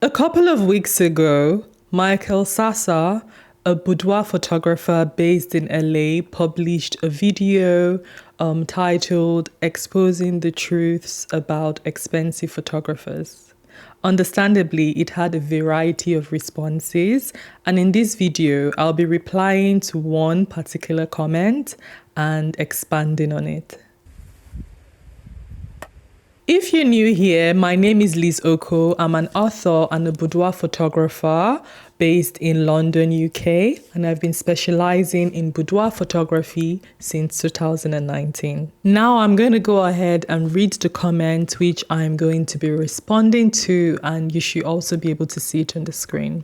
A couple of weeks ago, Michael Sasser, a boudoir photographer based in LA, published a video titled Exposing the Truths About Expensive Photographers. Understandably, it had a variety of responses, and in this video, I'll be replying to one particular comment and expanding on it. If you're new here, my name is Lize Okoh. I'm an author and a boudoir photographer based in London, UK, and I've been specializing in boudoir photography since 2019. Now I'm going to go ahead and read the comment which I'm going to be responding to, and you should also be able to see it on the screen.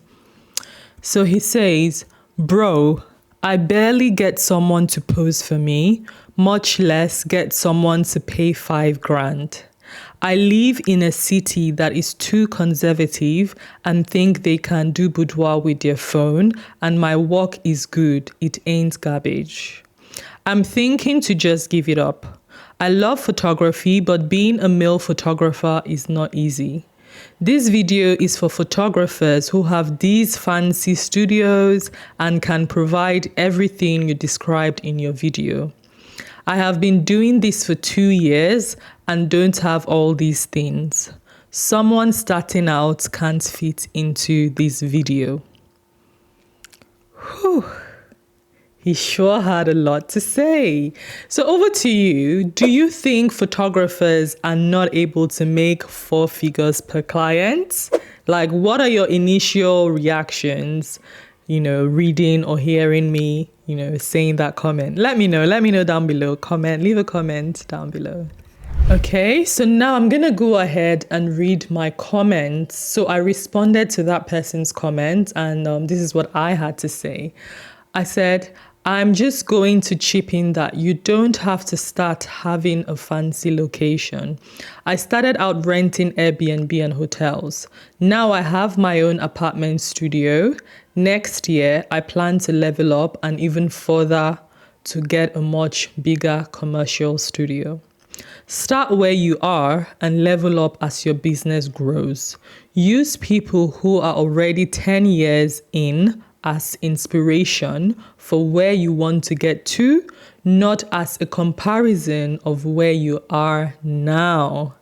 So he says, "Bro, I barely get someone to pose for me, much less get someone to pay $5,000. I live in a city that is too conservative and think they can do boudoir with their phone, and my work is good. It ain't garbage. I'm thinking to just give it up. I love photography, but being a male photographer is not easy. This video is for photographers who have these fancy studios and can provide everything you described in your video. I have been doing this for 2 years and don't have all these things. Someone starting out can't fit into this video." Whew. He sure had a lot to say. So over to you. Do you think photographers are not able to make 4 figures per client? Like, what are your initial reactions, reading or hearing me, saying that comment? Let me know down below. Leave a comment down below. Okay, so now I'm gonna go ahead and read my comments. So I responded to that person's comment, and this is what I had to say. I said, "I'm just going to chip in that you don't have to start having a fancy location. I started out renting Airbnb and hotels. Now I have my own apartment studio. Next year, I plan to level up and even further to get a much bigger commercial studio. Start where you are and level up as your business grows. Use people who are already 10 years in as inspiration for where you want to get to, not as a comparison of where you are now."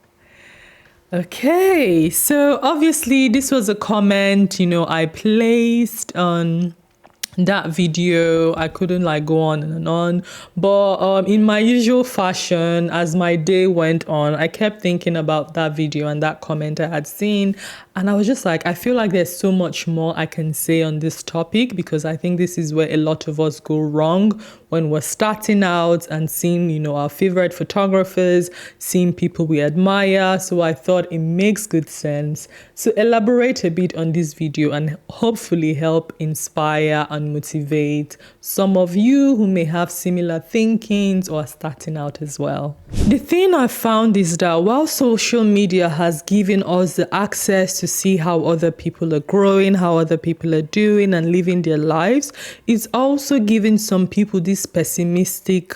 Okay, so obviously this was a comment, I placed on that video. I couldn't go on and on, but in my usual fashion, as my day went on, I kept thinking about that video and that comment I had seen, and I was just like, I feel like there's so much more I can say on this topic, because I think this is where a lot of us go wrong when we're starting out and seeing, our favorite photographers, seeing people we admire. So I thought it makes good sense to elaborate a bit on this video and hopefully help inspire and motivate some of you who may have similar thinkings or are starting out as well. The thing I found is that while social media has given us the access to see how other people are growing, how other people are doing and living their lives, it's also giving some people this pessimistic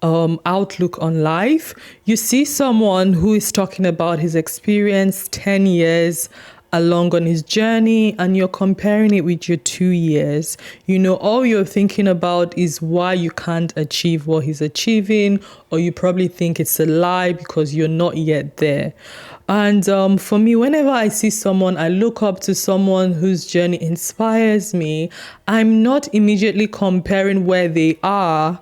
outlook on life. You see someone who is talking about his experience 10 years along on his journey, and you're comparing it with your 2 years. All you're thinking about is why you can't achieve what he's achieving, or you probably think it's a lie because you're not yet there. And for me, whenever I see someone, I look up to someone whose journey inspires me, I'm not immediately comparing where they are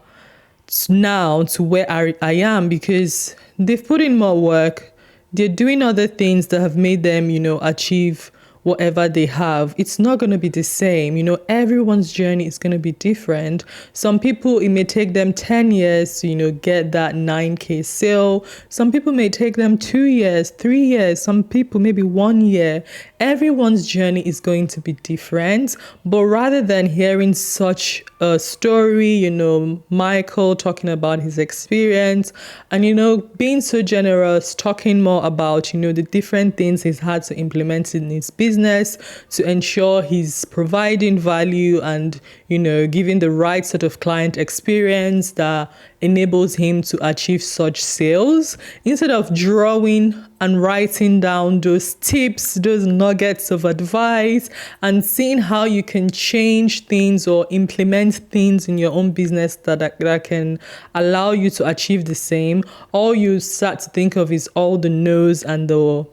now to where I am, because they've put in more work. They're doing other things that have made them, achieve whatever they have. It's not going to be the same. Everyone's journey is going to be different. Some people, it may take them 10 years to, get that 9K sale. Some people may take them 2 years, 3 years. Some people maybe 1 year. Everyone's journey is going to be different. But rather than hearing such a story, Michael talking about his experience and, being so generous, talking more about, the different things he's had to implement in his business, business to ensure he's providing value and, giving the right sort of client experience that enables him to achieve such sales, instead of drawing and writing down those tips, those nuggets of advice, and seeing how you can change things or implement things in your own business that can allow you to achieve the same. All you start to think of is all the no's and the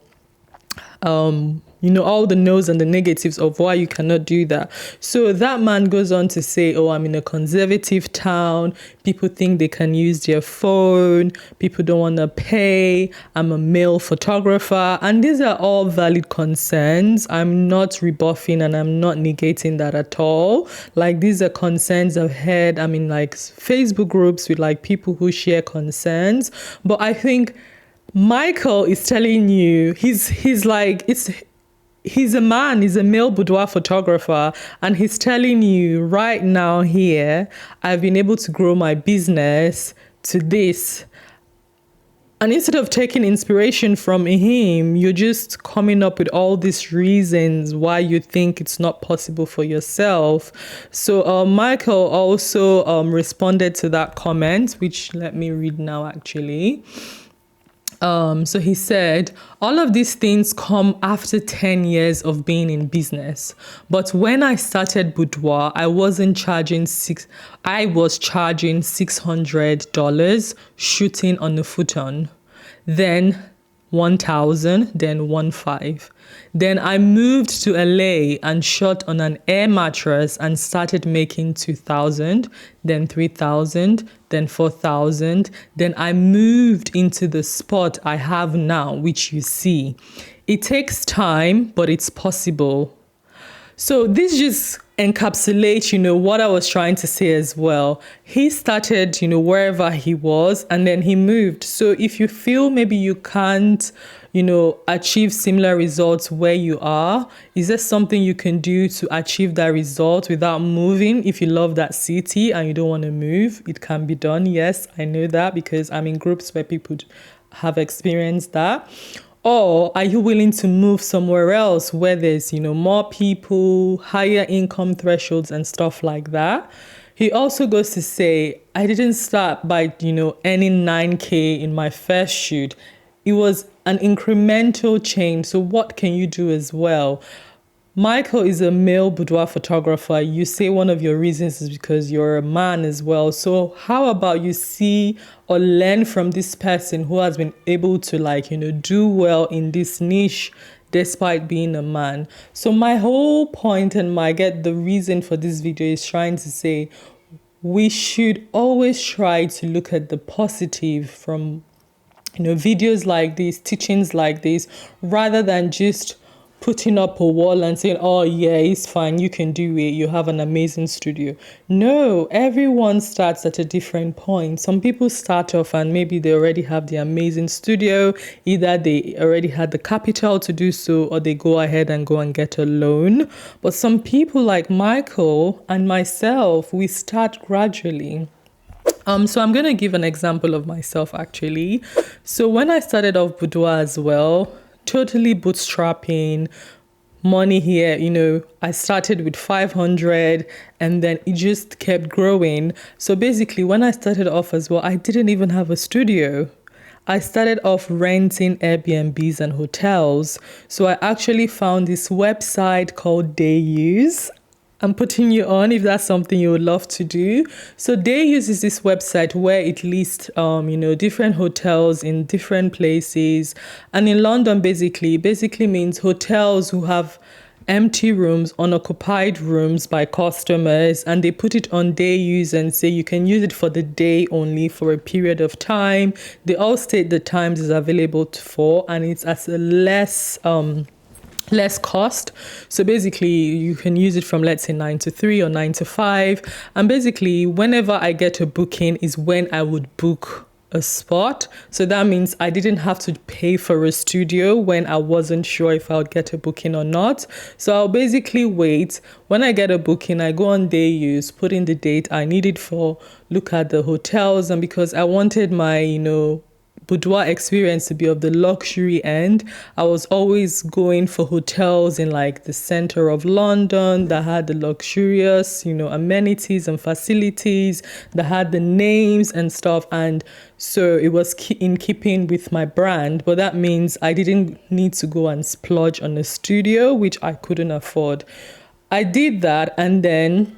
all the no's and the negatives of why you cannot do that. So that man goes on to say, I'm in a conservative town. People think they can use their phone. People don't want to pay. I'm a male photographer. And these are all valid concerns. I'm not rebuffing and I'm not negating that at all. Like, these are concerns I've heard. I'm in like Facebook groups with like people who share concerns. But I think Michael is telling you, he's a man, he's a male boudoir photographer, and he's telling you right now here, I've been able to grow my business to this. And instead of taking inspiration from him, you're just coming up with all these reasons why you think it's not possible for yourself. So Michael also responded to that comment, which let me read now actually. So he said, all of these things come after 10 years of being in business. But when I started Boudoir, I was charging $600 shooting on a futon. Then 1,000, then 1,500. Then I moved to LA and shot on an air mattress and started making 2,000, then 3,000, then 4,000. Then I moved into the spot I have now, which you see. It takes time, but it's possible. So this just encapsulates, what I was trying to say as well. He started, wherever he was, and then he moved. So if you feel maybe you can't, achieve similar results where you are, is there something you can do to achieve that result without moving? If you love that city and you don't want to move, it can be done. Yes, I know that because I'm in groups where people have experienced that. Or are you willing to move somewhere else where there's, more people, higher income thresholds and stuff like that? He also goes to say, I didn't start by, earning 9K in my first shoot. It was an incremental change. So what can you do as well? Michael is a male boudoir photographer. You say one of your reasons is because you're a man as well. So how about you see or learn from this person who has been able to do well in this niche despite being a man? So my whole point and the reason for this video is trying to say we should always try to look at the positive from videos like this, teachings like this, rather than just putting up a wall and saying, oh yeah, it's fine, you can do it, you have an amazing studio. No, everyone starts at a different point. Some people start off and maybe they already have the amazing studio, either they already had the capital to do so or they go ahead and go and get a loan. But some people like Michael and myself, we start gradually. So I'm going to give an example of myself actually. So when I started off Boudoir as well, totally bootstrapping, money here, I started with 500 and then it just kept growing. So basically when I started off as well, I didn't even have a studio. I started off renting Airbnbs and hotels. So I actually found this website called Dayuse. I'm putting you on if that's something you would love to do. So Dayuse is this website where it lists, different hotels in different places. And in London, basically means hotels who have empty rooms, unoccupied rooms by customers, and they put it on Dayuse and say you can use it for the day only for a period of time. They all state the times it's available for, and it's at a less cost. So basically you can use it from, let's say, 9 to 3 or 9 to 5. And basically whenever I get a booking is when I would book a spot. So that means I didn't have to pay for a studio when I wasn't sure if I would get a booking or not. So I'll basically wait. When I get a booking, I go on Dayuse, put in the date I need it for, look at the hotels. And because I wanted my, boudoir experience to be of the luxury end. I was always going for hotels in like the center of London that had the luxurious, amenities and facilities, that had the names and stuff. And so it was in keeping with my brand, but that means I didn't need to go and splurge on a studio, which I couldn't afford. I did that, and then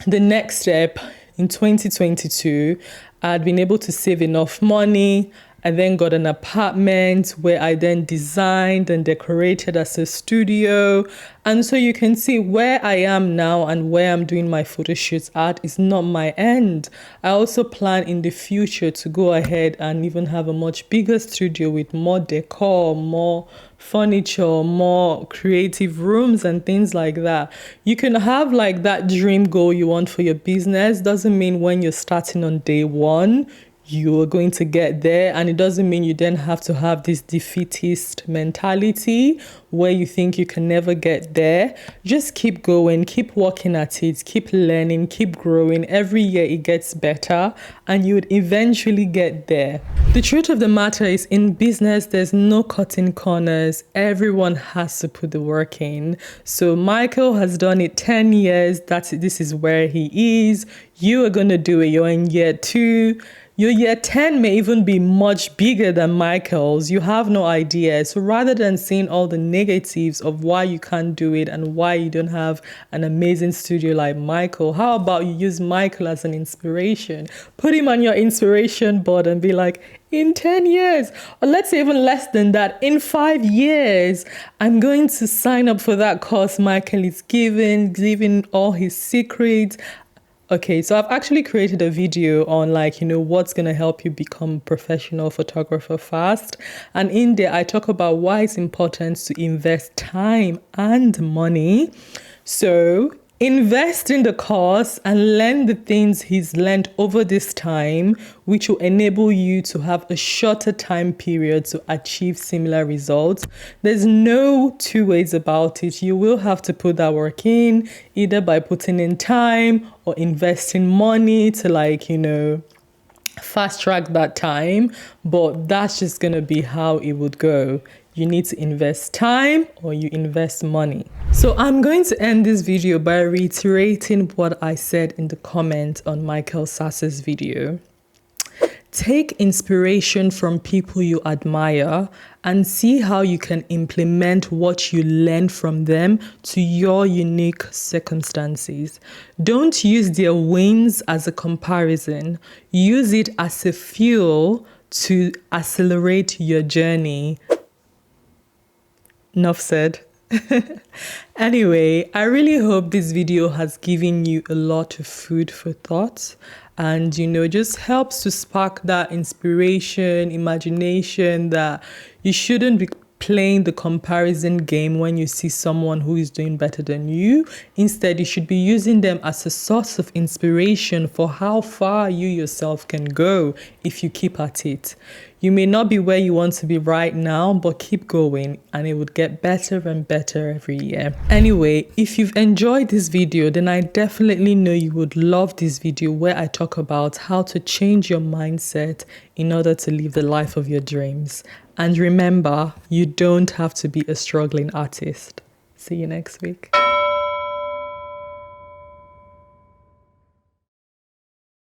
the next step in 2022, I'd been able to save enough money. I then got an apartment where I then designed and decorated as a studio. And so you can see where I am now and where I'm doing my photo shoots at is not my end. I also plan in the future to go ahead and even have a much bigger studio with more decor, more furniture, more creative rooms and things like that. You can have like that dream goal you want for your business. Doesn't mean when you're starting on day one, you are going to get there. And it doesn't mean you then have to have this defeatist mentality where you think you can never get there. Just keep going, keep working at it, keep learning, keep growing. Every year it gets better and you would eventually get there. The truth of the matter is, in business, there's no cutting corners. Everyone has to put the work in. So Michael has done it 10 years. This is where he is. You are going to do it. You're in year 2. Your year 10 may even be much bigger than Michael's. You have no idea. So rather than seeing all the negatives of why you can't do it and why you don't have an amazing studio like Michael, how about you use Michael as an inspiration? Put him on your inspiration board and be like, in 10 years, or let's say even less than that, in 5 years, I'm going to sign up for that course Michael is giving all his secrets. Okay, so I've actually created a video on what's going to help you become a professional photographer fast. And in there, I talk about why it's important to invest time and money. So invest in the course and learn the things he's learned over this time, which will enable you to have a shorter time period to achieve similar results. There's no two ways about it. You will have to put that work in, either by putting in time or investing money to fast track that time. But that's just going to be how it would go. You need to invest time or you invest money. So I'm going to end this video by reiterating what I said in the comment on Michael Sasser's video. Take inspiration from people you admire and see how you can implement what you learn from them to your unique circumstances. Don't use their wins as a comparison. Use it as a fuel to accelerate your journey. Enough said. Anyway, I really hope this video has given you a lot of food for thought and, just helps to spark that inspiration, imagination that you shouldn't be playing the comparison game when you see someone who is doing better than you. Instead, you should be using them as a source of inspiration for how far you yourself can go if you keep at it. You may not be where you want to be right now, but keep going and it would get better and better every year. Anyway, if you've enjoyed this video, then I definitely know you would love this video where I talk about how to change your mindset in order to live the life of your dreams. And remember, you don't have to be a struggling artist. See you next week.